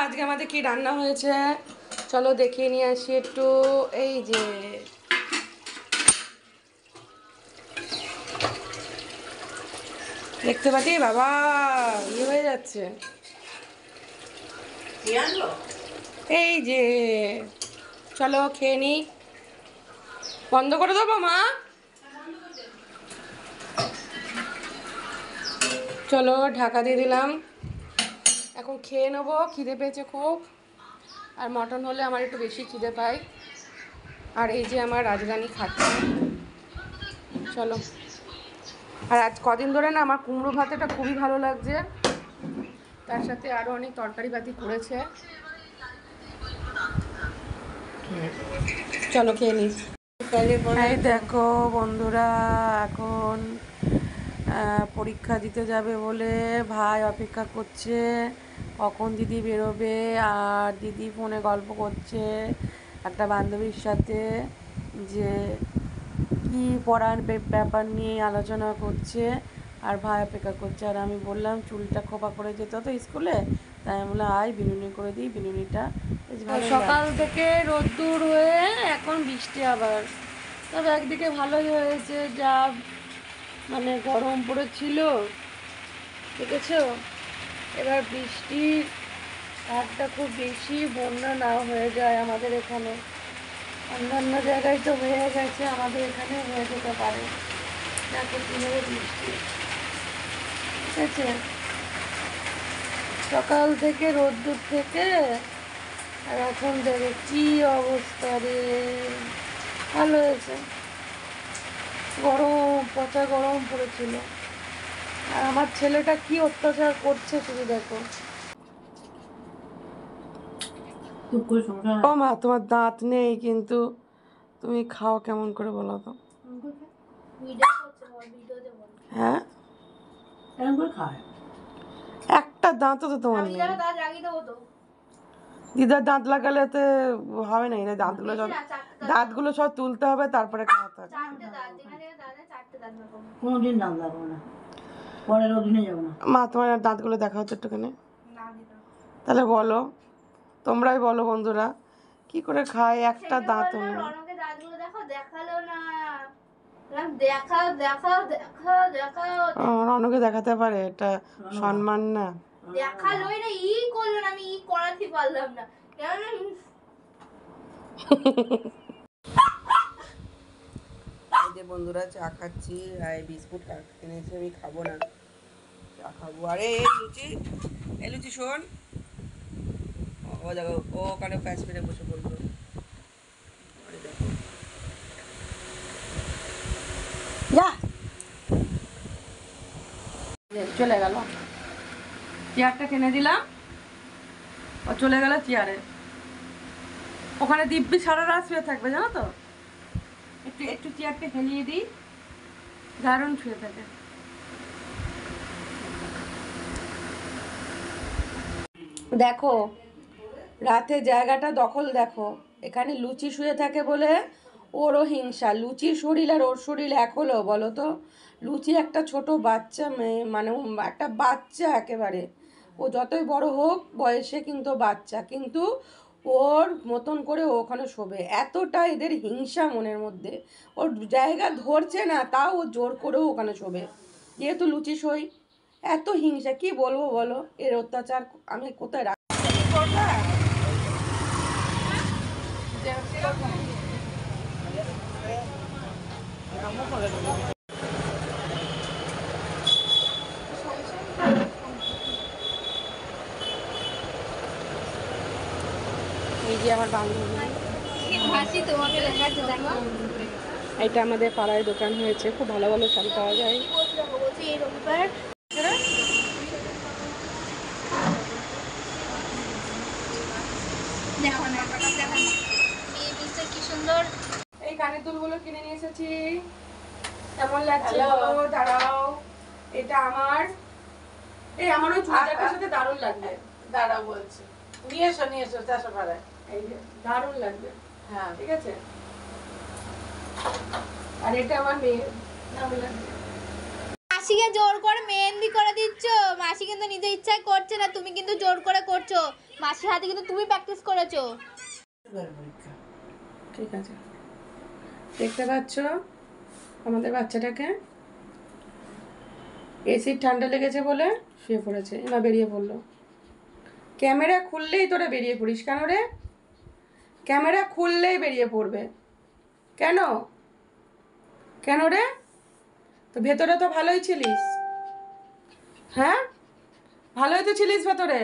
আজকে আমাদের কি রান্না হয়েছে চলো দেখিয়ে নিয়ে আসি একটু। এই যে দেখতে পাচ্ছি বাবা ইয়ে হয়ে যাচ্ছে। এই যে চলো খেয়ে নি। বন্ধ করে দেবো মা? চলো ঢাকা দিয়ে দিলাম, এখন খেয়ে নেবো। খিদে পেয়েছে খুব, আর মটন হলে আমার একটু বেশি খিদে পায়। আর এই যে আমার রাজরানী খাচ্ছে। চলো। আর আজ কদিন ধরে না আমার কুমড়ো ভাতেটা খুবই ভালো লাগছে, তার সাথে আরও অনেক তরকারি পাতি করেছে। চলো খেয়ে নিই। এই দেখো বন্ধুরা, এখন পরীক্ষা দিতে যাবে বলে ভাই অপেক্ষা করছে কখন দিদি বেরোবে। আর দিদি ফোনে গল্প করছে একটা বান্ধবীর সাথে, যে কি পড়ার ব্যাপার নিয়ে আলোচনা করছে, আর ভাই অপেক্ষা করছে। আর আমি বললাম চুলটা খোপা করে যেত তো স্কুলে, তাই আমি বললাম আয় বিনুনি করে দিই। বিনুনিটা সকাল থেকে রোদ্দুর হয়ে এখন বৃষ্টি আবার। তবে একদিকে ভালোই হয়েছে, যা মানে গরম পড়েছিল দেখেছো। এবার বৃষ্টির হারটা খুব বেশি, বন্যা না হয়ে যায় আমাদের এখানে। অন্যান্য জায়গায় তো হয়ে গেছে, আমাদের এখানে হয়ে যেতে পারে। দেখো কীভাবে বৃষ্টি, ঠিক আছে। সকাল থেকে রোদ্দুর থেকে আর এখন দেখো কি অবস্থা রে। ভালো হয়েছে, গরম পচা গরম পড়েছিল। আর আমার ছেলেটা কি অত্যাচার করছে শুধু দেখো। ও মা তোমার দাঁত নেই কিন্তু তুমি খাও কেমন করে বলো তো? হ্যাঁ একটা দাঁতও তো তোমার নেই। দিদার দাঁত লাগালে তো হবে না, এটা দাঁতগুলো সব তুলতে হবে তারপরে খাওয়াতে হবে। কোনোদিন দাঁত লাগাবো না, পরের অধীনে যাবো না। মা তোমার দাঁতগুলো দেখা হচ্ছে একটুখানি, তাহলে বলো, তোমরাই বলো বন্ধুরা কি করে খায় একটা দাঁত নেই। রনকে দেখাতে পারে, এটা সম্মান না। দেখালোই না, ই করলো না, আমি ই করাতে পারলাম না। এই যে বন্ধুরা চা খাচ্ছি, আর বিস্কুট কিনেছি, আমি খাবো না, চা খাবো। আরে লুচি শোন, ও দেখো ও ওখানে প্যাচ ফেলে বসে পড়লো। চলে গেল, চেয়ারটা কিনে দিলাম, ও চলে গেল চেয়ারে। ওখানে দিব্যি সারা রাত শুয়ে থাকবে জানো তো। একটু একটু চেয়ারটা হেলিয়ে দিই, দারুণ শুয়ে থাকে। দেখো রাতে জায়গাটা দখল, দেখো এখানে লুচি শুয়ে থাকে বলে ওরও হিংসা। লুচির শরীর আর ওর শরীর এক হলো বলো তো? লুচি একটা ছোট বাচ্চা মেয়ে, মানে একটা বাচ্চা একেবারে। ও যতই বড় হোক বয়সে কিন্তু বাচ্চা, কিন্তু ওর মতন করে ও ওখানে শোবে। এতটা এদের হিংসা মনের মধ্যে, ওর জায়গা ধরছে না তাও ও জোর করেও ওখানে শোবে, যেহেতু লুচি সই। এত হিংসা কি বলবো বলো, এর অত্যাচার আমি কোথায় রাখি। এই যে আমার বান্ধবী, এটা আমাদের পাড়ায় দোকান হয়েছে, খুব ভালো ভালো শাড়ি পাওয়া যায়। কি সুন্দর এই কানের দুলগুলো কিনে নিয়ে এসেছি, কেমন লাগছে বলো? দাঁড়াও, এটা আমার, এই আমার ওই চুড়িদারটার সাথে দারুণ লাগবে। দাঁড়াও বলছি, নিয়ে এসো চাষা পাড়ায়, এই যে দারুণ লাগবে। হ্যাঁ ঠিক আছে। আর এটা আমার মেয়ে, দারুণ লাগবে। মাসিকে জোর করে মেহেন্দি করে দিচ্ছ, মাসি কিন্তু নিজে ইচ্ছায় করছে না, তুমি কিন্তু জোর করে করছো। মাসির হাতে কিন্তু তুমি প্র্যাকটিস করেছো। পরীক্ষা ঠিক আছে। দেখতে পাচ্ছ আমাদের বাচ্চাটাকে এসির ঠান্ডা লেগেছে বলে শুয়ে পড়েছে, এবার বেরিয়ে পড়লো। ক্যামেরা খুললেই তোরা বেরিয়ে পড়িস কেন রে? ক্যামেরা খুললেই বেরিয়ে পড়বে কেন? কেন রে? তো ভেতরে তো ভালোই ছিলিস, হ্যাঁ ভালোই তো ছিলিস ভেতরে।